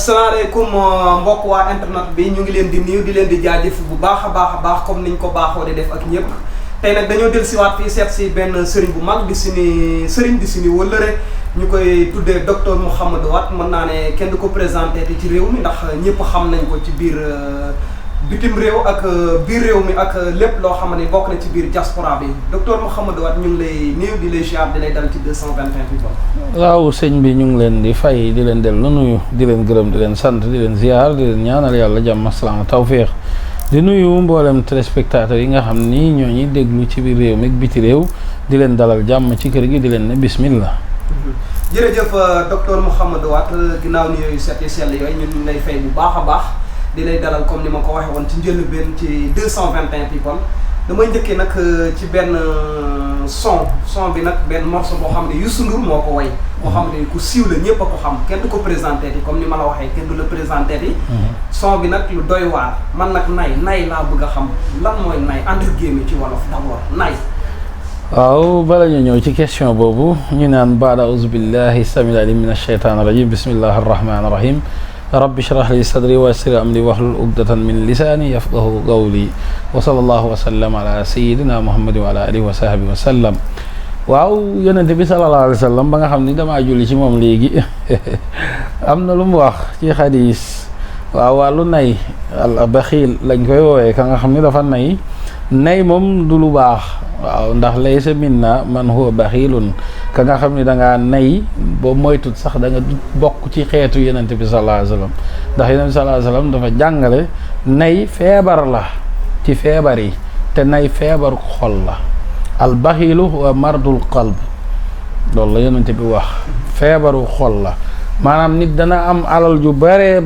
asalaamaaleykum mbokk waa internet bi ñu ngi leen di nuyu di leen di jaajëf bu baax a baax comme niñ ko baaxoo di def ak ñëpp tey nag dañoo del siwaat fii seet si benn sëriñ bu mag di suñu sëriñ di suñu wëllëre ñu koy tuddee docteur Mouhamadou Watt mën naa ne kenn du ko présenté te ci réew mi ndax ñëpp xam nañ ko ci biir bitim réew ak biir réew mi ak lépp loo xam ne bokk na ci biir diaspora bi docteur Mouhamadou Watt ñu ngi lay nuyu di lay ziar di lay dal ci 221 People. waaw sëñ bi ñu ngi leen di fay di leen dellu nuyu di leen gërëm di leen sant di leen ziar di leen ñaanal yàlla jàmm asalaama tawféex di nuyu mboolem téléspectateurs yi nga xam ni ñoo ñuy déglu ci biir réew mi ak biti réew di leen dalal jàmm ci kër gi di leen ne bismillah. jërëjëf docteur Mouhamadou Watt ginnaaw ni yooyu seet sell yooyu ñun ñu lay fay bu baax a baax di lay dalal comme ni ma ko waxee woon ci njëlbéen ci 221 People damay njëkkee nag ci benn son bi nag benn morceau boo xam ne Youssou Ndour moo ko way boo xam ne ku siiw la ñëpp a ko xam kenn du ko présenté yi comme ni ma la waxee kenn du la présenté yi son bi nag lu doy waar man nag nay laa bëgg a xam lan mooy nay entre guillemets ci wolof d'abord nay. waaw bala ñu ñëw ci question boobu ñu naan baada auzu billahi samil alim min asheytaan rajim bismillahi arrahmani rahim rabbi shrah li sadri wa yassir amri wahlul uqdatan min lisaani yafqahu qawli wa sallallahu wa sallam ala sayyidina muhammadin wa ala alihi wa sahbihi wa sallam. waaw yonente bi sallallahu alayhi wa sallam ba nga xam ni damaa julli ci moom léegi am na lu mu wax ci xadis waaw wàllu nay al baxiil lañ koy woowee ka nga xam ni dafa nay moom du lu baax waaw ndax laysa minna man huwa baxiilun ka nga xam ni da ngaa nay boo moytut sax da nga bokk ci xeetu yenente bi sallallahu alayhi wa sallam ndax yenente bi sallallahu alayhi wa sallam dafa jàngale nay feebar la ci feebar yi te nay feebaru xol la al baxiilu wa mardul qalb loolu la yenente bi wax feebaru xol la maanaam nit dana am alal ju bare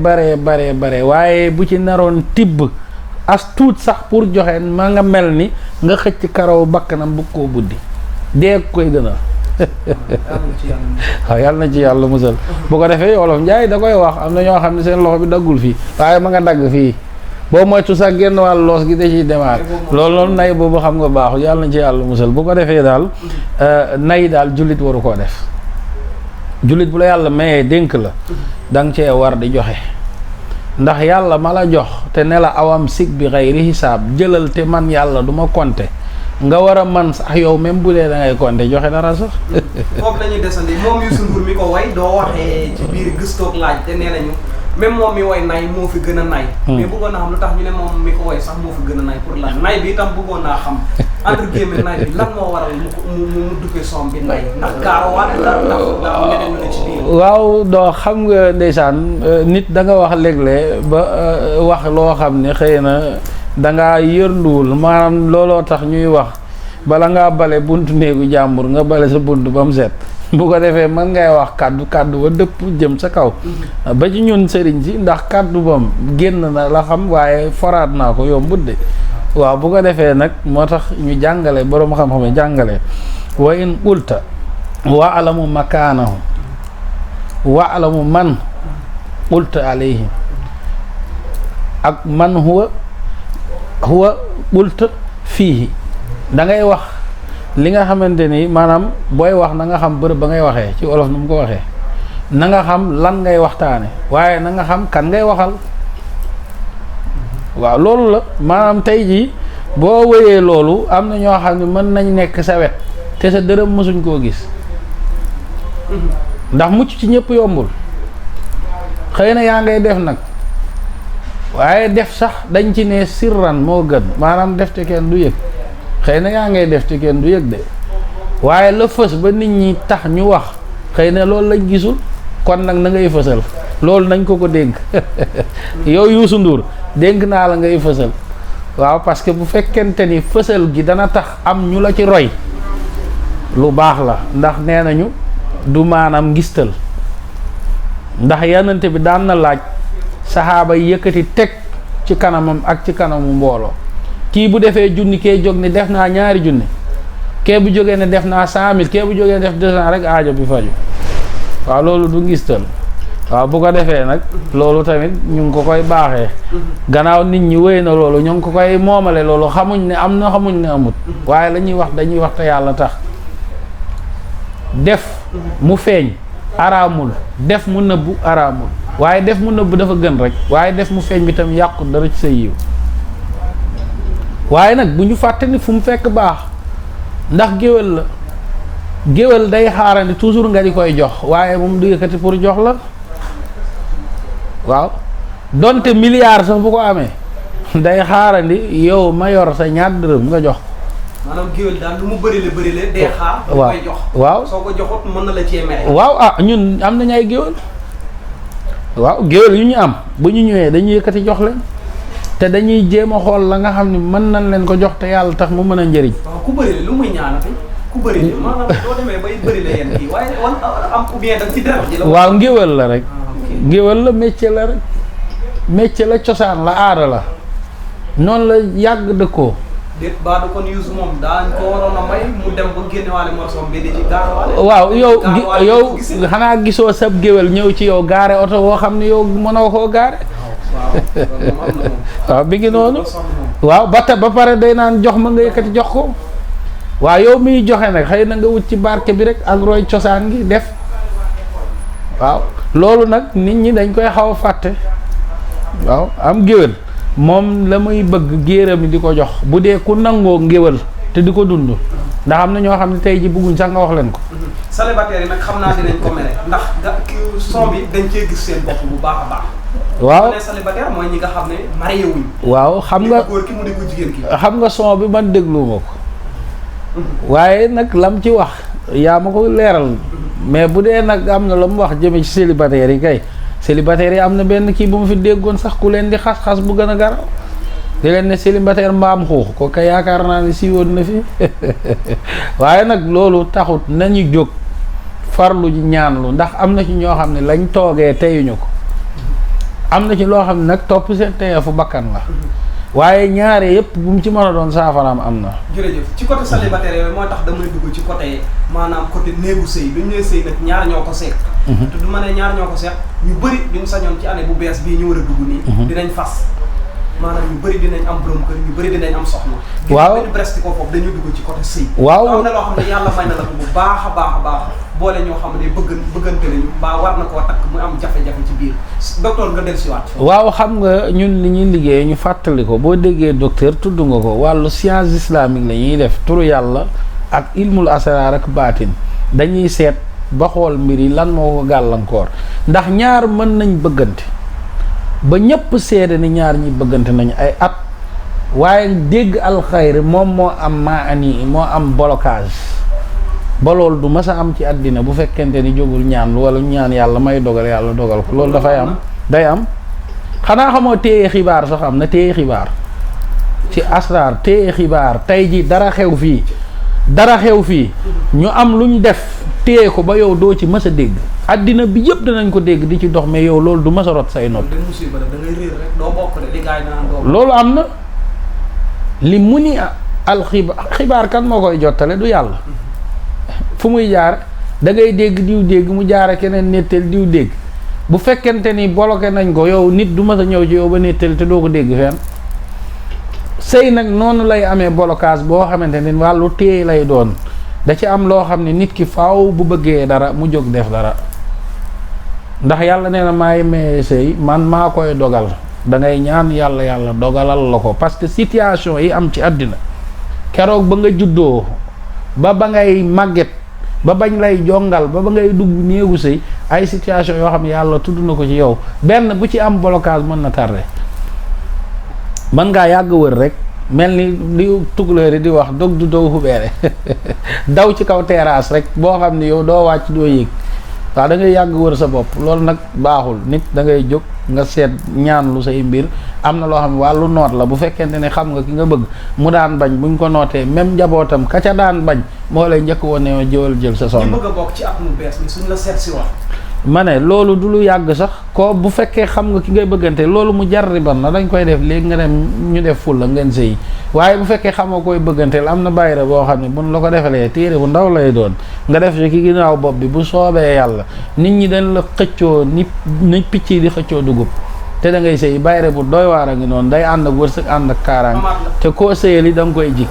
waaye bu ci naroon tibb as tuut sax pour joxe ma nga mel ni nga xëcc karaw bakkanam bu koo buddi dee koy gën a waaw yàlla na ci yàlla musal bu ko defee wolof njaay da koy wax am na ñoo xam ne seen loxo bi daggul fii waaye ma nga dagg fii boo moytu sax génn wàll loos gi da ciy demaat loolu noonu nay boobu xam nga baaxul yàlla na ci yàlla musal bu ko defee daal nay daal jullit waru koo def jullit bu la yàlla mayee dénk la da nga cee war di joxe ndax yàlla ma la jox te ne la awam sig bi xayri hisaab jëlal te man yàlla du ma compter nga war a man sax yow même bu dee da ngay compter joxe dara sax. foofu la ñuy desandi moom Youssou Ndour mi ko way doo waxee ci biir gëstoog laaj te nee nañu même moom mi way nay moo fi gën a nay. mais bëggoon naa xam lu tax ñu ne moom mi ko way sax moo fi gën a nay pour lan nay bi itam bëggoon naa xam entre guillemets nay bi lan moo waral mu duggee son bi nay ndax gaawaat ndax leneen lu ne ci biir. waaw doo xam nga ndeysaan nit da nga wax léeg-léeg ba wax loo xam ne xëy na da ngaa yërluwul maanaam looloo tax ñuy wax bala ngaa bale buntu néegu jàmbur nga bale sa bunt ba mu set bu ko defee mën ngay wax kàddu ba dëpp jëm sa kaw ba ci ñun sëriñ si ndax kàddu bam génn na la xam waaye foraat naa ko yombut de waaw bu ko defee nag moo tax ñu jàngale boroom xam-xam jàngale wa in qulta wa alamu makaanahu wa alamu man qulta alayhi ak man huwa qulta fiihi da ngay wax li nga xamante ni maanaam booy wax na nga xam bërëb ba ngay waxee ci wolof nu mu ko waxee na nga xam lan ngay waxtaane waaye na nga xam kan ngay waxal waaw loolu la maanaam tey jii boo wéyee loolu am na ñoo xam ne mën nañ nekk sa wet te sa dërëm mësuñ koo gis ndax mucc ci ñëpp yombul xëy na yaa ngay def nag waaye def sax dañ ci ne sirran moo gën maanaam def te kenn du yëg xëy na yaa ngay def te kenn du yëg de waaye la fës ba nit ñi tax ñu wax xëy na loolu lañ gisul kon nag na ngay fësal loolu nañ ko dénk yow Youssou Ndour dénk naa la ngay fësal waaw parce que bu fekkente ni fësal gi dana tax am ñu la ci roy lu baax la ndax nee nañu du maanaam ngistal ndax yanante bi daan na laaj saxaaba yi yëkkati teg ci kanamam ak ci kanamu mbooloo kii bu defee junni kee jóg ne def naa ñaari junni kee bu jógee ne def naa 100 000 kee bu jógee ne def 200 rek aajo bi faju waaw loolu du ngistal waaw bu ko defee nag loolu tamit ñu ngi ko koy baaxee gannaaw nit ñi wéy na loolu ñu ngi ko koy moomale loolu xamuñ ne am na xamuñ ne amut waaye la ñuy wax dañuy wax te yàlla tax def mu feeñ araamul, def mu nëbbu araamul, waaye def mu nëbbu dafa gën rek, waaye def mu feeñ bi tam yàqu dara ci sa yiw. waaye nag bu ñu fàtte ni fu mu fekk baax, ndax géwél la, géwél day xaarandi toujours nga di koy jox, waaye moom du yëkkati pour jox la. waaw donte milliard sax bu ko amee day xaarandi yow ma yor sa ñaar dërëm nga jox ko. maanaam géwél daal lu mu bëri la day xaar. waaw koy jox. waaw soo ko joxut mën na la cee mere. waaw ñun am nañu ay géwél. waaw géwél yu ñu am bu ñu ñëwee dañuy yëkkati jox leen, te dañuy jéem a xool la nga xam ne mën nañ leen ko jox te yàlla tax mu mën a njëriñ. waaw ku bëri la lu muy ñaanati ku bëri la maanaam doo demee bay bëri la yenn kii waaye wan am ou bien da ci dara ji la. waaw ngéwél la rek. ngéwél la métier la rek, métier la, cosaan la, aada la, noonu la yàgg dëkkoo. déet baa du kon Youssou moom daañ ko waroon a may mu dem ba génnewaale morsom bi di ci gaarawaale. waaw yow xanaa gisoo sab géwél ñëw ci yow gaare oto boo xam ne yow mënoo koo gaare. waaw bi ngi noonu. waaw ba pare day naan jox ma nga yëkkati jox ko. waaw yow miy joxe nag xëy na nga wut ci barke bi rek ak roy cosaan gi def. waaw loolu nag nit ñi dañ koy xaw a fàtte. waaw am géwél moom la muy bëgg géeram yi di ko jox bu dee ku nangoo ngéwél te di ko dund, ndax am na ñoo xam ne tey ji bëgguñ sax nga wax leen ko. célibataire yi nag xam naa dinañ ko mere ndax son bi dañ cee gis seen bopp bu baax a baax. waaw ne célibataire mooy ñi nga xam ne marié wuñ. waaw xam nga góor ki mu ne ko jigéen ki. xam nga son bi man dégluwuma ko. waaye nag lam ci wax yaa ma ko leeral. mais bu dee nag am na la mu wax jëme ci célibataire yi kay. célibataire yi am na benn kii bu ma fi déggoon sax ku leen di xas-xas bu gën a garaw di leen ne célibataire mbaam xuux ko kay yaakaar naa ne siiwoon na fi waaye nag loolu taxut nañu jóg farlu ñaanlu, ndax am na ci ñoo xam ne lañ toogee teyuñu ko, am na ci loo xam ne nag topp seen teye fu bakkan la, waaye ñaare yëpp bu mu ci mën a doon saafaraam am na. jërëjëf ci côté célibataire yooyu moo tax damay dugg ci côté maanaam côté néegu sëy duñ nee sëy nag ñaar ñoo ko seq. te du ma ne ñaar ñoo ko seq ñu bëri duñ sañoon ci année bu bees bii ñu war a dugg nii. dinañ fas maanaam ñu bëri dinañ am borom kër ñu bëri dinañ am soxna. waaw dañu bresti ko foofu dañu dugg ci côté sëy. waaw am na loo xam ne yàlla may na la ko bu baax a baax a baax boole ñoo xam ne bëggante nañu mbaa war na koo takk mu am jafe-jafe ci biir docteur nga dellusiwaat. waaw xam nga ñun li ñuy liggéey ñu fàttali ko boo déggee docteur tudd nga ko wàllu science islamique la ñuy def turu yàlla ak ilmul asrar ak baatin dañuy seet ba xool mbir yi lan moo ko gàllankoor, ndax ñaar mën nañ bëggante ba ñépp seede ni ñaar ñi bëggante nañ ay at, waaye dégg alxayr moom moo am moo am blocage ba loolu du mas a am ci àddina bu fekkente ni jógul ñaan wala ñaan yàlla may dogal yàlla dogal ko loolu dafay am day am. xanaa xamoo téye xibaar sax am na téye xibaar ci asraar téye xibaar tey ji dara xew fii ñu am lu ñu def téye ko ba yow doo ci mës a dégg, àddina bi yëpp danañ ko dégg di ci dox mais yow loolu du mës a rot say nopp. loolu am na li mu ni al xibaar kan moo koy jottale du yàlla. fu muy jaar da ngay dégg diw dégg mu jaare keneen nettali diw dégg, bu fekkente ni bloqué nañ ko yow nit du mës a ñëw ci yow ba nettali te doo ko dégg fenn. sëy nag noonu lay amee blocage boo xamante ni wàllu téye lay doon, da ci am loo xam ne nit ki faaw bu bëggee dara mu jóg def dara, ndax yàlla nee na maay maye sëy man maa koy dogal, da ngay ñaan yàlla dogalal la ko, parce que situation yi am ci àddina keroog ba nga juddoo ba ngay màgget ba bañ lay jongal ba ngay dugg néegu sëy ay situation yoo xam ne yàlla tudd na ko ci yow, benn bu ci am blocage mën na tardé, mën ngaa yàgg wër rek mel ni li tukulóori di wax dog du dow xubeere daw ci kaw terrasse rek boo xam ne yow doo wàcc doo yéeg, waaw da ngay yàgg wër sa bopp, loolu nag baaxul. Nit da ngay jóg nga seet ñaan lu say mbir, am na loo xam ne wàllu noot la bu fekkente ne xam nga ki nga bëgg mu daan bañ buñ ko nootee même njabootam ka ca daan bañ moo lay njëkk woon ne jëwal jël sa soxna. ñu bëgg a bokk ci at mu bees ni suñ la seet si wax. ma ne loolu du lu yàgg sax ko bu fekkee xam nga ki ngay bëggante loolu mu jarriban la dañ koy def léegi nga dem ñu def ful la ngeen sëy, waaye bu fekkee xamoo koy bëgganteel am na bàyyira boo xam ne buñ la ko defalee téere bu ndaw lay doon nga def ci ki ginnaaw bopp bi bu soobee yàlla nit ñi dañ la xëccoo ni picc yi di xëccoo dugub te da ngay sëy bayre bu doy waar a ngi noonu day ànd ak wërsëg ànd ak kaaraange te koo sëyali da nga koy ji.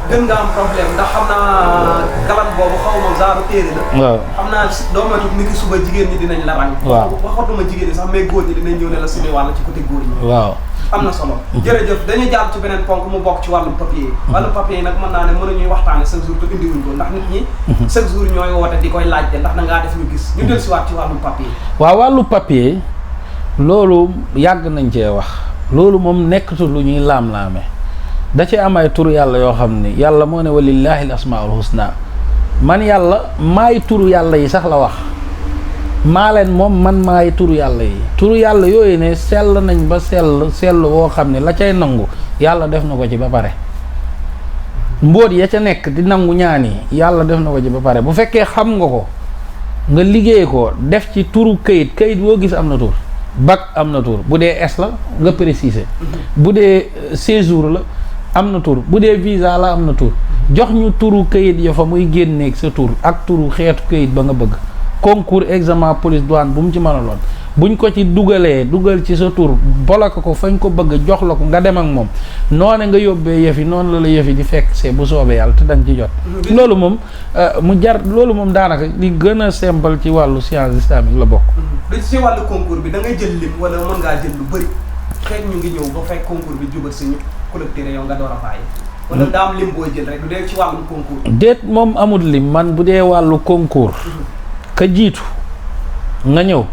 gën nga am problème ndax xam naa galan boobu xaw ma zaaru téere la. waaw xam naa doo moytu ni ki suba jigéen ñi dinañ la ràng. waaw waxatuma jigéen ñi sax mais góor ñi dinañ ñëw ne la suñu wàll ci côté góor ñi. waaw am na solo. jërëjëf dañuy jàll ci beneen ponk mu bokk ci wàllum papier yi. wàllum papier yi nag mën naa ne mënuñuy waxtaane chaque jour te indiwuñ ko ndax nit ñi. chaque jour ñooy woote di koy laajte ndax da ngaa def ñu gis. ñu del si waat ci wàllum papier. waaw wàllu papier loolu yàgg nañ cee wax loolu moom nekkatul lu ñuy laam-laame da ci am ay tur yàlla yoo xam ni yàlla moo ne walillahi al asmaul husna man yàlla maay turu yàlla yi sax la wax maa leen moom man maay turu yàlla yi turu yàlla yooyu ne sell nañ ba sell woo xam ne la cay nangu yàlla def na ko ci ba pare mbóot ya ca nekk di nangu ñaan yi yàlla def na ko ci ba pare bu fekkee xam nga ko nga liggéey ko def ci turu kayit boo gis am na tur bac am na tur bu dee es la nga préciser bu dee séjour la am na tur bu dee visa la am na tur jox ñu turu kayit ya fa muy génneeg sa tur ak turu xeetu kayit ba nga bëgg concours examen police douane bu mu ci mën a loon buñ ko ci dugal ci sa tur bloqué ko fañ ko bëgg jox la ko nga dem ak moom noone nga yóbbee yëf yi noonu la yëf yi di fekk see bu soobee yàlla te danga ci jot loolu moom loolu moom daanaka li gën a simple ci wàllu science islamique la bokk da ci wàllu concours bi da ngay jël lim wala mën ngaa jël lu bëri xeet ñu ngi ñëw ba fekk concours bi jubal si ñu collecté yow nga door a bàyyi wala daa am lim booy jël rek du dee ci wàllum concours déet moom amul lim man bu dee wàllu concours ka jiitu nga ñëw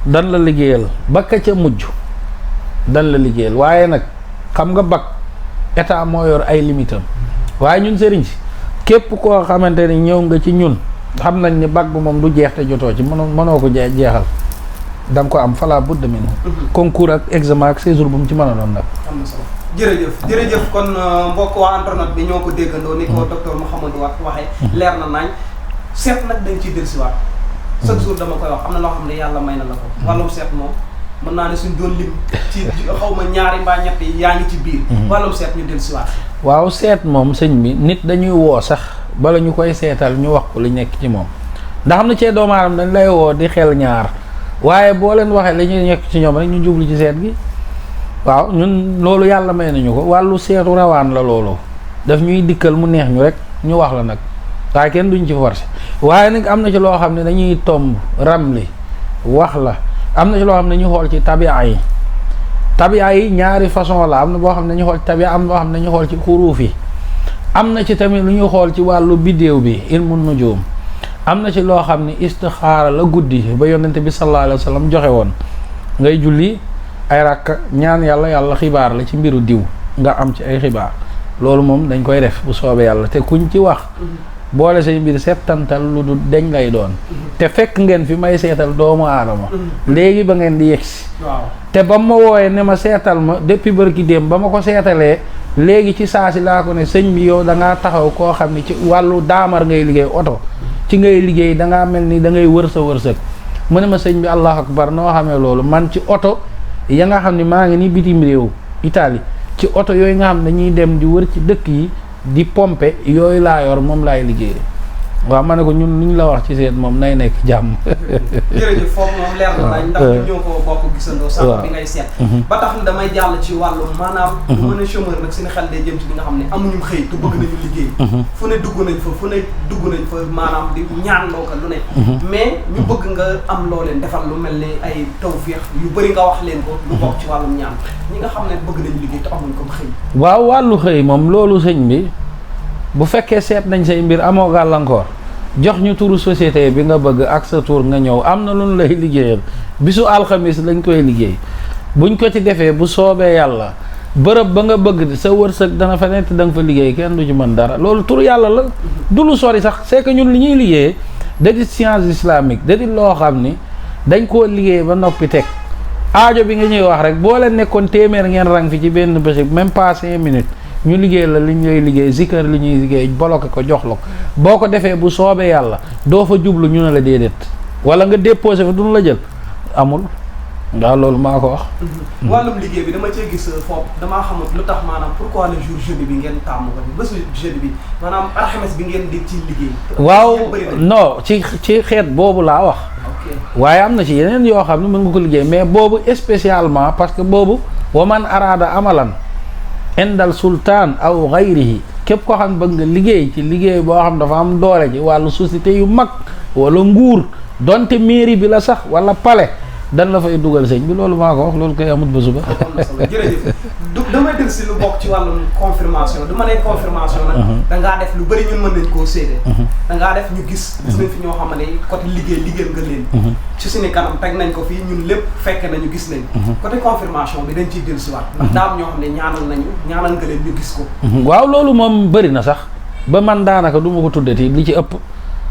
dan la liggéeyal ba ka ca mujj dan la liggéeyal waaye nag xam nga bac état moo yor ay limitam waaye ñun sëriñ si képp koo xamante ni ñëw nga ci ñun xam nañ ni bac bu moom du jeex te jotoo ci mënoo ko jeexal da nga ko am fala budda min concours ak examen ak séjour bu mu ci mën a doon nag am na solo jërëjëf kon mbokk waa internet bi ñoo ko déggandoo ni ko docteur Mouhamadou Watt waxee leer na nañ seet nag dañ ciy dellusiwaat chaque jour dama koy wax am na loo xam ne yàlla may na la ko wàllum seet moom mën naa ne suñ doon lim ci xaw ma ñaari mbaa ñett yi yaa ngi ci biir wàllum seet ñu del siwaat waaw seet moom sëñ bi nit dañuy woo sax bala ñu koy seetal ñu wax ko li nekk ci moom ndax xam na cee doomu aadama dañ lay woo di xel ñaar waaye boo leen waxee li ñuy nekk ci ñoom rek ñu jublu ci seet gi waaw ñun loolu yàlla may nañu ko wàllu seetu rawaan la loolu daf ñuy dikkal mu neex ñu rek ñu wax la nag waaye kenn duñ ci forcé waaye nag am na ci loo xam ne dañuy tomb ramli wax la am na ci loo xam ne ñu xool ci tabia yi ñaari façon la am na boo xam ne dañuy xool ci tabia am na boo xam ne dañuy xool ci xuruuf yi am na ci tamit lu ñuy xool ci wàllu biddéew bi ilmu nujum am na ci loo xam ne istixaara la guddi ba yonente bi sallallahu alayhi wa sallam joxe woon ngay julli ay rakka ñaan yàlla xibaar la ci mbiru diw nga am ci ay xibaar loolu moom dañ koy def bu soobee yàlla te kuñ ci wax boole say mbir settantal lu du deñ lay doon te fekk ngeen fi may seetal doomu aadama léegi ba ngeen di yegsi te ba ma wooyee ne ma seetal ma depuis bërki démb ba ma ko seetalee léegi ci saa si laa ko ne sëñ bi yow da ngaa taxaw koo xam ne ci wàllu daamar ngay liggéey oto ci ngay liggéey da ngaa mel ni da ngay wër sa wërsëg mu ne ma sëñ bi allahu akbar noo xamee loolu man ci oto ya nga xam ne maa ngi ni bitim réew Italie ci oto yooyu nga xam ne dañuy dem di wër ci dëkk yi di pompe yooyu laa yor moom laay liggéey waaw ma ne ko ñun lu ñu la wax ci seet moom nay nekk jàmm. jërëjëf foofu moom leer na nañ ndax ñun ñoo ko bokk gisandoo sax bi ngay seet ba tax na damay jàll ci wàllu maanaam mën a chômeur nag suñu xel day jëm ci li nga xam ne amuñu xëy te bëgg nañu liggéey fu ne dugg nañ fa maanaam di ñaan loo ko lu ne mais ñu bëgg nga am loo leen defal lu mel ni ay tawfeex yu bëri nga wax leen ko lu bokk ci wàllum ñaan ñi nga xam ne bëgg nañu liggéey te amuñ ko xëy waaw wàllu xëy moom loolu sëñ bi bu fekkee seet nañ say mbir amoo gàllankoor jox ñu turu société bi nga bëgg ak sa tur nga ñëw am na lu ñu lay liggéeyal bisu alxamis lañ koy liggéey buñ ko ci defee bu soobee yàlla bërëb ba nga bëgg sa wërsëg dana fa nekk da nga fa liggéey kenn du ci mën dara loolu tur yàlla la du lu sori sax c'est que ñun li ñuy liggéeyee da di science islamique da di loo xam ni dañ koo liggéey ba noppi teg aajo bi nga ñuy wax rek boo leen nekkoon téeméer ngeen rang fi ci benn bëccëg même pas 5 minutes ñu liggéey la li ñu lay liggéey zikkar li ñuy liggéey bloqué ko jox la ko boo ko defee bu soobee yàlla doo fa jublu ñu ne la déedéet wala nga déposé fa duñu la jël amul waaw loolu maa ko wax. wàllum liggéey bi dama cee gis foofu damaa xamut lu tax maanaam pourquoi le jour jeudi bi ngeen tàmm ko bésu jeudi bi maanaam alxames bi ngeen di ci liggéey. waaw non ci xeet boobu laa wax. waaye am na ci yeneen yoo xam ne mën nga ko liggéey mais boobu spécialement parce que boobu wa man araada amalan indal sultaan aw gayrihi képp koo xam ne bëgg nga liggéey ci liggéey boo xam dafa am doole ci wàllu société yu mag wala nguur donte mairie bi la sax wala palais dan la fay dugal sëñ bi loolu maa ko wax loolu koy amut ba suba. am na solo jërëjëf damay dégg si lu bokk ci wàllum confirmation du ma nee confirmation nag. da ngaa def lu bëri ñun mën nañ koo séedee. da ngaa def ñu gis. gis nañ fi ñoo xam ne côté liggéeyal nga leen. ci suñu kanam teg nañ ko fii ñun lépp fekke nañu gis nañ. côté confirmation bi dañ ciy dellusiwaat. ndax daa am ñoo xam ne ñaanal nga leen ñu gis ko. waaw loolu moom bëri na sax ba man daanaka du ma ko tuddati li ci ëpp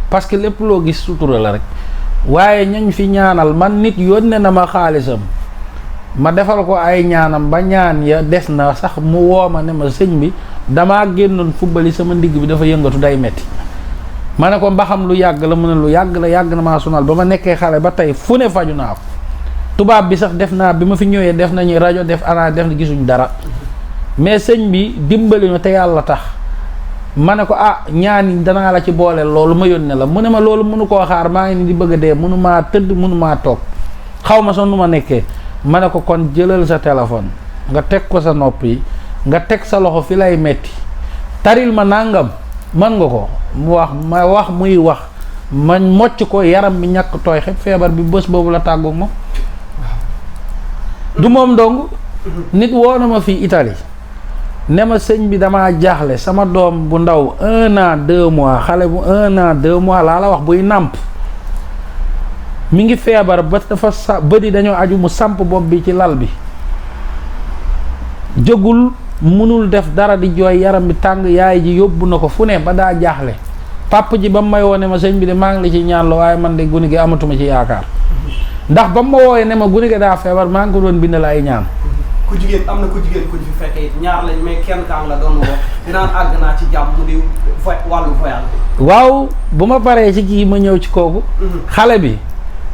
parce que lépp loo gis sutura la rek. waaye ñañ fi ñaanal man nit yónnee na ma xaalisam ma defal ko ay ñaanam ba ñaan ya des na sax mu woo ma ne ma sëñ bi damaa génnoon fubbali sama ndigg bi dafa yëngatu day metti ma ne ko mbaxam lu yàgg la mu ne lu yàgg la yàgg na maa sonal ba ma nekkee xale ba tey fu ne faju naa ko tubaab bi sax def naa bi ma fi ñëwee def nañu rajo def ana def na gisuñ dara mais sëñ bi dimbali ma te yàlla tax ma ne ko ñaan yi danaa la ci boole loolu ma yónnee la mu ne ma loolu mënu koo xaar maa ngi ni di bëgg a dee mënu maa tëdd mënu maa toog xaw ma sax nu ma nekkee ma ne ko kon jëlal sa téléphone nga teg ko sa nopp yi nga teg sa loxo fi lay metti taril ma nàngam mën nga ko mu wax ma wax muy wax ma mocc ko yaram bi ñàkk tooy xeb feebar bi bés boobu la tàggoog moom du moom dong nit woo na ma fii Italie ne ma sëñ bi damaa jaaxle sama doom bu ndaw 1 an 2 mois xale bu 1 an 2 mois laa la wax buy nàmp mi ngi feebar ba dafa bëdi dañoo aju mu samp bopp bi ci lal bi jógul mënul def dara di jooy yaram bi tàng yaay ji yóbbu na ko fu ne ba daa jaaxle pàpp ji ba mu may woo ne ma sëñ bi de maa ngi la ci ñaan la waaye man de gune gi amatuma ci yaakaar ndax ba mu ma wooyee ne ma gune gi daa feebar maa ngi ko doon bindal ay ñaan ku jigéen am na ku jigéen ku ci fekkee ñaar lañ mais kenn kaan la doon woo dinaan àgg naa ci jàmm mu di wàllu voyage bi. waaw bu ma paree ci kii ma ñëw ci kooku. xale bi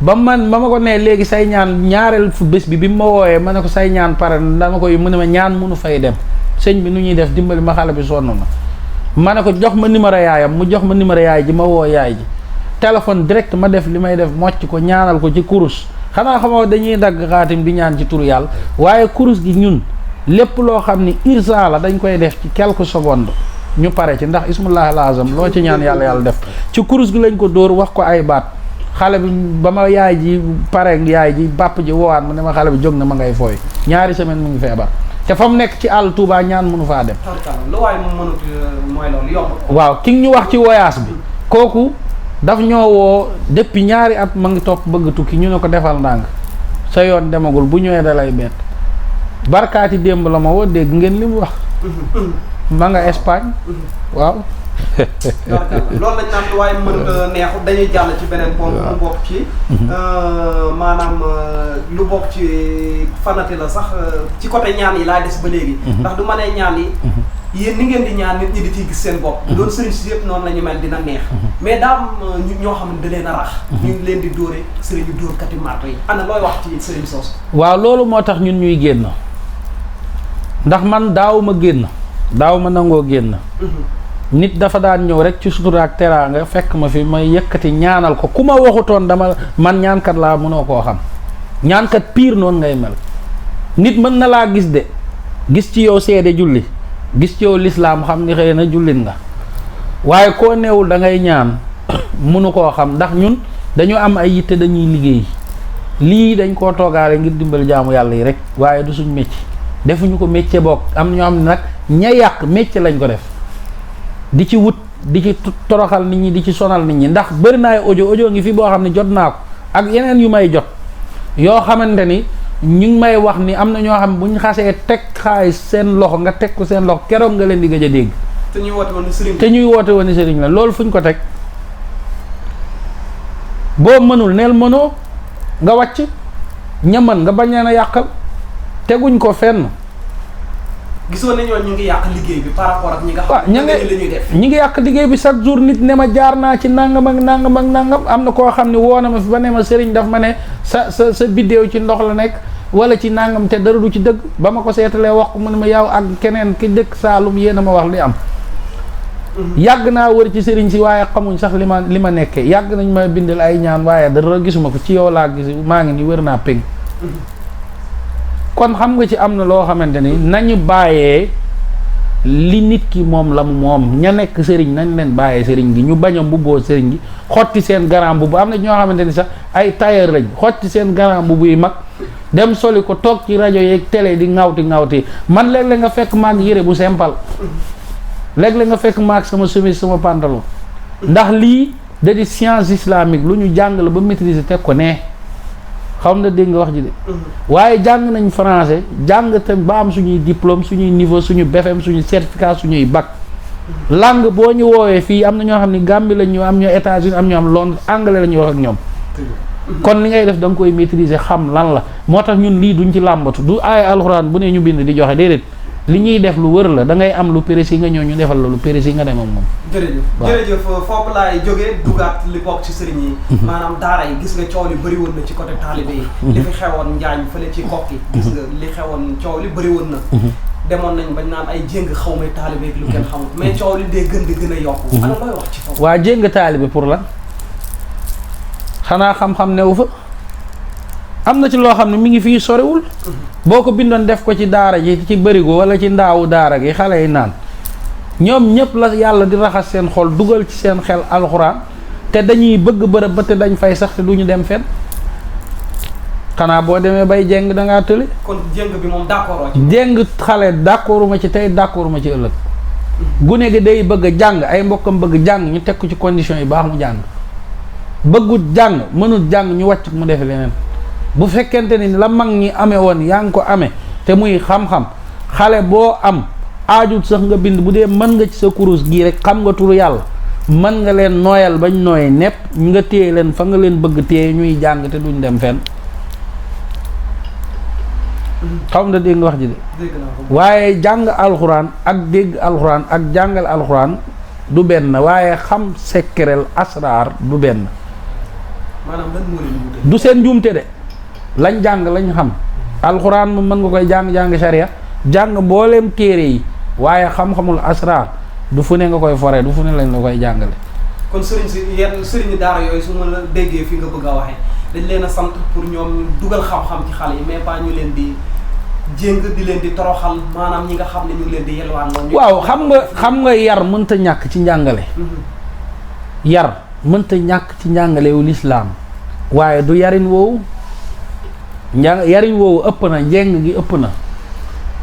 ba ma ko nee léegi say ñaan ñaareel fu bés bi mu ma wooyee ma ne ko say ñaan pare dama koy mu ne ma ñaan mënu fay dem sëñ bi nu ñuy def dimbali ma xale bi sonn na ma ne ko jox ma numéro yaayam mu jox ma numéro yaay ji ma woo yaay ji téléphone direct ma def li may def mocc ko ñaanal ko ci kurus. xanaa xamoo dañuy dagg xaatim di ñaan ci turu yàlla waaye kurus gi ñun lépp loo xam ni irsa la dañ koy def ci quelques secondes ñu pare ci ndax ismullahi lazam loo ci ñaan yàlla def ci kurus gi lañ ko dóor wax ko ay baat xale bi ba ma yaay ji pare yaay ji bàpp ji woowaat ma ne ma xale bi jóg na ma ngay fooy ñaari semaine mu ngi feebar te fa mu nekk ci àll Touba ñaan mënu faa dem. waaw ki ñu wax ci voyage bi kooku. daf ñoo woo depuis ñaari at ma ngi topp bëgg tukki ñu ne ko defal ndànk sa yoon demagul bu ñëwee da lay bett barkaati démb la ma woo dégg ngeen li mu wax ma nga Espagne waaw. loolu lañ naan waaye mën neexu dañuy jàll ci beneen point lu bokk ci maanaam lu bokk ci fanati la sax ci côté ñaan yi laay des ba léegi ndax du ma nee ñaan yi yéen ni ngeen di ñaan nit ñi di ciy gis seen bopp loolu sëriñ si yëpp noonu la ñu mel dina neex mais daam ñoo xam ne da leen a rax ñu ngi leen di dóore sëriñu dóorkati marto yi ana looy wax ci sëriñ soosu waaw loolu moo tax ñun ñuy génn ndax man daaw ma nangoo génn nit dafa daan ñëw rek ci sutura ak teraanga fekk ma fi may yëkkati ñaanal ko ku ma waxutoon man ñaankat laa mënoo koo xam ñaankat pire noonu ngay mel nit mën na laa gis de gis ci yow seede julli gis ci yow lislaam xam ni xëy na jullit nga waaye koo neewul da ngay ñaan mënu koo xam ndax ñun dañu am ay yitte dañuy liggéey lii dañ koo toogaale ngir dimbali jaamu yàlla yi rek waaye du suñ métier defuñu ko métier bokk am na ñoo xam ne nag ña yàq métier lañ ko def di ci wut di ci toroxal nit ñi di ci sonal nit ñi ndax bëri na ay audio ngi fi boo xam ne jot naa ko ak yeneen yu may jot yoo xamante ni ñu ngi may wax ni am na ñoo xam bu ñu xasee teg xaalis seen loxo nga teg ko seen loxo keroog nga leen di gëj a dégg. te ñuy woote woon ni sëriñ la loolu fu ñu ko teg boo mënul neel mënoo nga wàcc ña mën nga bañ leen a yàqal teguñ ko fenn. gisoo ne ñooñu ñu ngi yàq liggéey bi par rapport ak ñi nga xam ne li ñuy def ñi ngi yàq liggéey bi chaque jour nit ne ma jaar naa ci nangam ak nangam ak nangam am na koo xam ne woo na ma fi ba ne ma sëriñ daf ma ne sa vidéo ci ndox la nekk wala ci nangam te dara du ci dëgg ba ma ko seetalee wax ko mu ne ma yow ak keneen ki dëkk Saalum yéen a ma wax li am yàgg naa wër ci sëriñ si waaye xamuñ sax li ma nekkee yàgg nañ ma bindal ay ñaan waaye dara gisuma ko ci yow laa gis maa ngi ni wër naa péng kon xam nga ci am na loo xamante ni nañu bàyyee li nit ki moom la moom ña nekk sëriñ nañ leen bàyyee sëriñ gi ñu bañ a mbubboo sëriñ gi xotti seen garam bu am na ñoo xamante ni sax ay tailleur lañ xotti seen garam bu buy mag dem soli ko toog ci rajo yeeg télé di ŋawti man léeg-léeg nga fekk maag yére bu simple léeg-léeg nga fekk maag sama chemise sama pantalon ndax lii da di science islamique lu ñu jàng la ba maîtriser teg ko nee xam na dégg nga wax ji de waaye jàng nañ français jàng te ba am suñuy diplôme suñuy niveau suñu BFM suñu certificat suñuy bac langue boo ñu woowee fii am na ñoo xam ne Gambie la ñu am ñoo États-Unis am ñoo am Londres anglais la ñuy wax ak ñoom kon li ngay def da nga koy maîtriser xam lan la moo tax ñun lii duñ ci làmbatu du ay alxuraan bu ne ñu bind di joxe déedéet li ñuy def lu wër la da ngay am lu précis nga ñëw ñu defal la lu précis nga dem ak moom. jërëjëf foofu laay jógee dugaat li bokk ci sëriñ yi. maanaam daara yi gis nga coow li bëri woon na ci côté taalibe yi. li fi xewoon njaañ fële ci kokki gis nga li xewoon coow li bëri woon na. demoon nañ bañ naan ay jéng xaw may taalibe ak lu kenn xamul mais coow li dee gën di gën a yokku. ana looy wax ci foofu. waa jéng taalibe pour lan xanaa xam-xam newu fa. am na ci loo xam ne mi ngi fii sorewul boo ko bindoon def ko ci daara ji ci bërigo wala ci ndaawu daara gi xale yi naan ñoom ñëpp la yàlla di raxas seen xol dugal ci seen xel alxuraan te dañuy bëgg bërëb ba te dañ fay sax te du ñu dem fenn xanaa boo demee bay jéng da ngaa tële. kon jéng bi moom d'accord ci. jéng xale d'accorduma ci tey d'accorduma ci ëllëg gune gi day bëgg a jàng ay mbokkam bëgg jàng ñu teg ko ci conditions yi baax mu jàng bëggut jàng mënut jàng ñu wàcc mu defe leneen. bu fekkente ni la mag ñi amee woon yaa ngi ko amee te muy xam-xam xale boo am aajut sax nga bind bu dee mën nga ci sa kurus gii rek xam nga turu yàlla mën nga leen nooyal bañ nooy nepp nga téye leen fa nga leen bëgg téye ñuy jàng te duñ dem fenn xam nga dégg nga wax ji de waaye jàng alxuraan ak dégg alxuraan ak jàngal alxuraan du benn waaye xam sekkerel asraar du benn du seen njuumte de lañ jàng lañ xam alxuraan moom mën nga koy jàng sharia jàng mbooleem téere yi waaye xam-xamul asraar du fu ne nga koy fore du fu ne lañ la koy jàngale. kon sëriñ si yenn sëriñu daara yooyu su ma la déggee fi nga bëgg a waxee dañ leen a sant pour ñoom dugal xam-xam ci xale yi mais pas ñu leen di jéng di leen di toroxal maanaam ñi nga xam ne ñu ngi leen di yelwaan loolu. waaw xam nga yar mënta ñàkk ci njàngale. yar mënta ñàkk ci njàngalewu lislaam waaye du yarin woowu yarin woowu ëpp na njeng gi ëpp na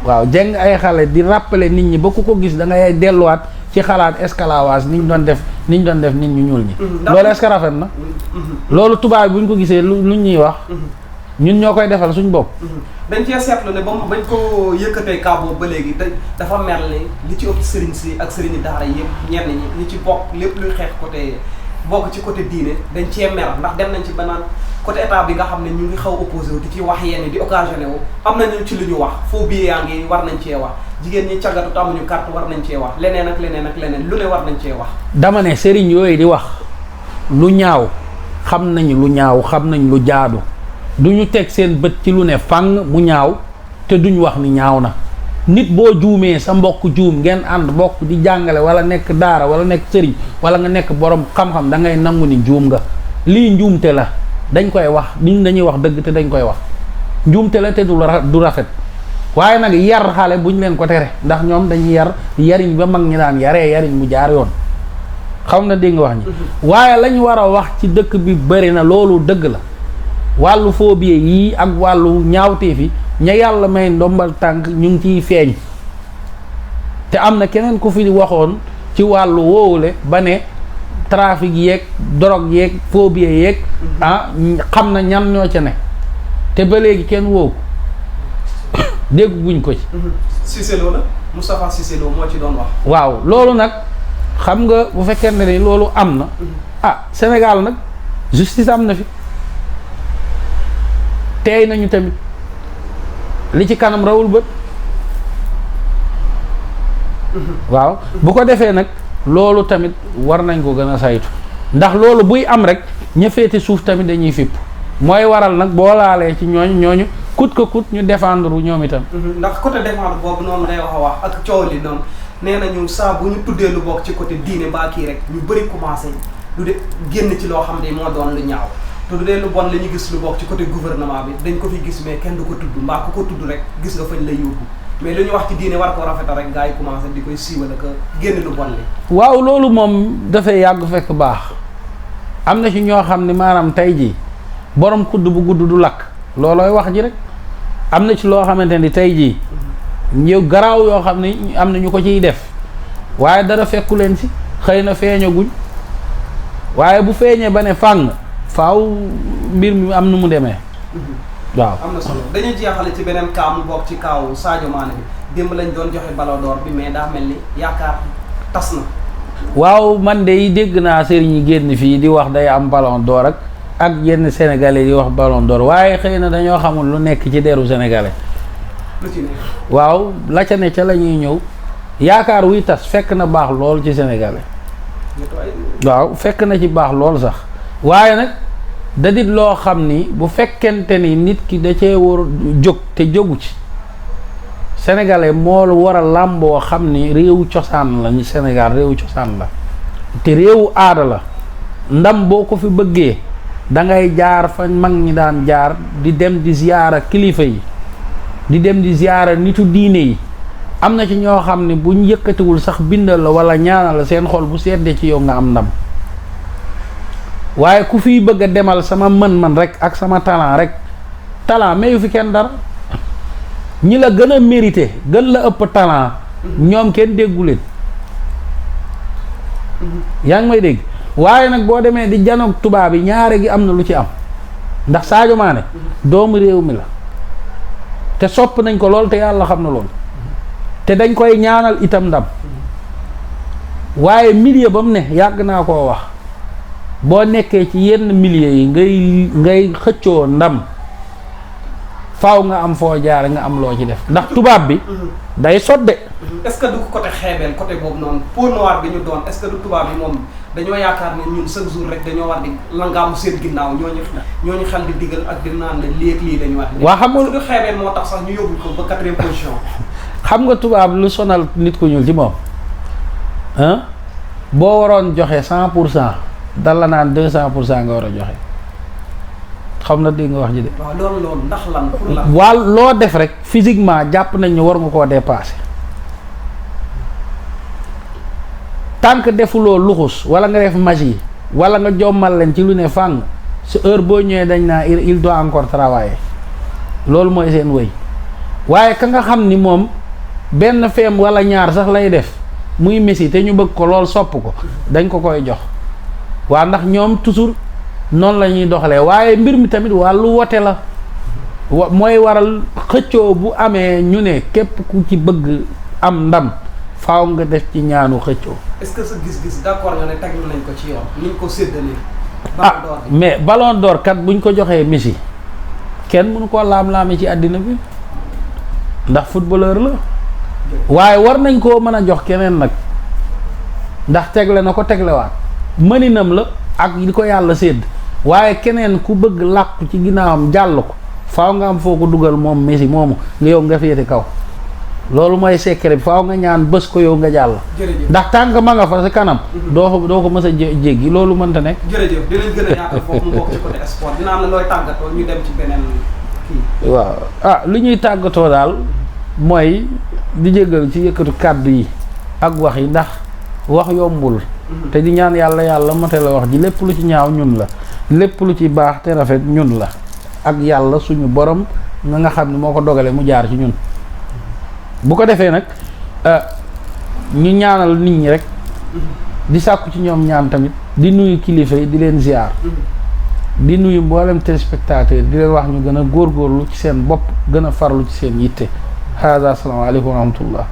waaw jeng ay xale di rappeler nit ñi ba ku ko gis da ngay delluwaat ci xalaat esclavage niñ doon def nit ñu ñuul ñi loolu est-ce que rafet na loolu tubaab bi bu ñu ko gisee lu ñuy wax ñun ñoo koy defal suñ bopp dañ cee seetlu ne bañ ko yëkkatee kaa boobu ba léegi dafa mel ni li ci ëpp sëriñ si ak sëriñi daara yëpp ñenn ñi ci bokk lépp luy xeex côté bokk ci côté diine dañ cee mer ndax dem nañ ci banaan côté état bi nga xam ne ñu ngi xaw opposé wu di ci wax yenn di occasionné wu am nañu ci lu ñu wax foo bii yaa ngi war nañ cee wax jigéen ñi càggatu te amuñu carte war nañ cee wax leneen ak leneen lu ne war nañ cee wax dama ne sëriñ yooyu di wax lu ñaaw xam nañ lu ñaaw xam nañ lu jaadu du ñu teg seen bët ci lu ne fang mu ñaaw te duñ wax ni ñaaw na nit boo juumee sa mbokk juum ngeen ànd bokk di jàngale wala nekk daara wala nekk sëriñ wala nga nekk borom xam-xam da ngay nangu ni juum nga lii njuumte la dañ koy wax nit dañuy wax dëgg te dañ koy wax njuumte la te du rafet waaye nag yar xale buñ leen ko tere ndax ñoom dañuy yar yariñ ba mag ñi daan yaree yariñ mu jaar yoon xam na dégg nga wax ñi waaye lañ war a wax ci dëkk bi bëri na loolu dëgg la wàllu phobie yii ak wàllu ñaawteef yi ña yàlla may ndombal tànk ñu ngi ciy feeñ te am na keneen ku fi waxoon ci wàllu woowule ba ne trafic yeeg drogue yeeg phobie yeeg xam na ñan ñoo ca ne te ba léegi kenn woowu dégg guñ ko ci. Cissé Lo la Moustapha Cissé Lo moo ci doon wax. waaw loolu nag xam nga bu fekkee ne ni loolu am na Sénégal nag justice am na fi teey nañu tamit li ci kanam rawul bët waaw bu ko defee nag loolu tamit war nañ ko gën a saytu ndax loolu buy am rek ña féete suuf tamit dañuy fipp mooy waral nag boo laalee ci ñooñu kut ko kut ñu défendre ñoom itam. ndax côté défendre boobu noonu ngay wax ak coow li noonu nee nañu saa bu ñu tuddee lu bokk ci côté diine mbaa kii rek ñu bëri commencé lu de génn ci loo xam ne moo doon lu ñaaw te du dee lu bon la ñu gis lu bokk ci côté gouvernement bi dañ ko fi gis mais kenn du ko tudd mbaa ku ko tudd rek gis nga fañ lay yóbbu mais lu ñu wax ci diine war koo rafetal rek gars yi commencé di koy siiwal ak génn lu bon li. waaw loolu moom dafay yàgg fekk baax am na ci ñoo xam ne maanaam tey jii borom kudd bu gudd du lakk loolooy wax ji rek am na ci loo xamante ni tey jii ñëw garaaw yoo xam ne am na ñu ko ciy def waaye dara fekku leen ci xëy na feeñaguñ waaye bu feeñee ba ne fàng faaw mbir mi am nu mu demee. waaw am na solo dañuy jeexale ci beneen cas mu bokk ci kaawu Sadio Mané bi démb lañ doon joxe ballon d'or bi mais daa mel ni yaakaar tas na. waaw man de dégg naa sëriñ yi génn fii di wax day am ballon d'or ak yenn sénégalais di wax ballon d'or waaye xëy na dañoo xamul lu nekk ci deru sénégalais. lu ci nekk. waaw la ca ne ca la ñuy ñëw yaakaar wuy tas fekk na baax lool ci sénégalais. waaw fekk na ci baax lool sax waaye nag da dit loo xam ni bu fekkente ni nit ki da cee war jóg te jógu ci sénégalais moo war a làmboo xam ni réewu cosaan la ñu Sénégal réewu cosaan la te réewu aada la ndam boo ko fi bëggee da ngay jaar fa mag ñi daan jaar di dem di ziyaara kilifa yi di dem di ziyaara nitu diine yi am na ci ñoo xam ne buñ yëkkatiwul sax bindal la wala ñaanal la seen xol bu seddee ci yow nga am ndam waaye ku fiy bëgg a demal sama mën-mën rek ak sama talent rek talent mayu fi kenn dara ñi la gën a mérité gën la ëpp talent ñoom kenn déggu leen yaa ngi may dégg waaye nag boo demee di janoog tubaab yi ñaare gi am na lu ci am ndax Sadio Mané doomu réew mi la te sopp nañ ko lool te yàlla xam na lool te dañ koy ñaanal itam ndam waaye milieu ba mu ne yàgg naa koo wax boo nekkee ci yenn milieu yi ngay xëccoo ndam faaw nga am foo jaar nga am loo ci def ndax tubaab bi day sodde. est-ce que du côté xeebeel côté boobu noonu peau noire bi ñu doon est-ce que du tubaab bi moom dañoo yaakaar ne ñun chaque jour rek dañoo war di langaamu seen ginnaaw ñooñu xel di digal ak di naan ne lii dañu wax. waa xam nga du xeebeel moo tax sax ñu yóbbu ko ba 4e position. xam nga tubaab lu sonal nit ku ñuul ci moom boo waroon joxe 100% dal la naan 200% nga war a joxe xam na dégg nga wax ji de. waaw loolu ndax lan pour lan. waa loo def rek physiquement jàpp nañ ne war nga koo dépasser tant que defuloo luxus wala nga def magie wala nga jommal leen ci lu ne fàng sa heure boo ñëwee dañ naa il doit encore travailler loolu mooy seen wëy waaye ka nga xam ni moom benn feem wala ñaar sax lay def muy Messi te ñu bëgg ko lool sopp ko dañ ko koy jox waa ndax ñoom toujours noonu la ñuy doxalee waaye mbir mi tamit wàllu wote la mooy waral xëccoo bu amee ñu ne képp ku ci bëgg am ndam faaw nga def ci ñaanu xëccoo. est-ce que sa gis-gis d'accord nga ne teg nañ ko ci yoon ni ñu ko séddalee. mais ballon d'or kat buñ ko joxee Messi kenn mënu koo laam-laame ci àddina bi ndax footballeur la waaye war nañ koo mën a jox keneen nag ndax tegle na ko teglewaat mëninam la ak li ko yàlla sédd waaye keneen ku bëgg làqu ci ginnaawam jàll ko faaw nga am foo ko dugal moom Messi moomu nga yow nga féete kaw loolu mooy secret bi faaw nga ñaan bés ko yow nga jàll. ndax tànk ma nga fa sa kanam. doo ko mës a jéggi loolu mënta nekk. jërëjëf dinañ gën a ñaatal foofu mu bokk ci côté sport dina am na looy tàggatoo ñu dem ci beneen kii. waaw li ñuy tàggatoo daal mooy di jégal ci yëkkatu kàddu yi ak wax yi ndax wax yombul. te di ñaan yàlla mate la wax ji lépp lu ci ñaaw ñun la lépp lu ci baax te rafet ñun la ak yàlla suñu borom nga xam ne moo ko dogale mu jaar ci ñun. bu ko defee nag ñu ñaanal nit ñi rek di sàkku ci ñoom ñaan tamit di nuyu kilifa yi di leen ziar di nuyu mboolem téléspectateur di leen wax ñu gën a góorgóorlu ci seen bopp gën a farlu ci seen yitte hada asalaamaaleykum wa rahmatullah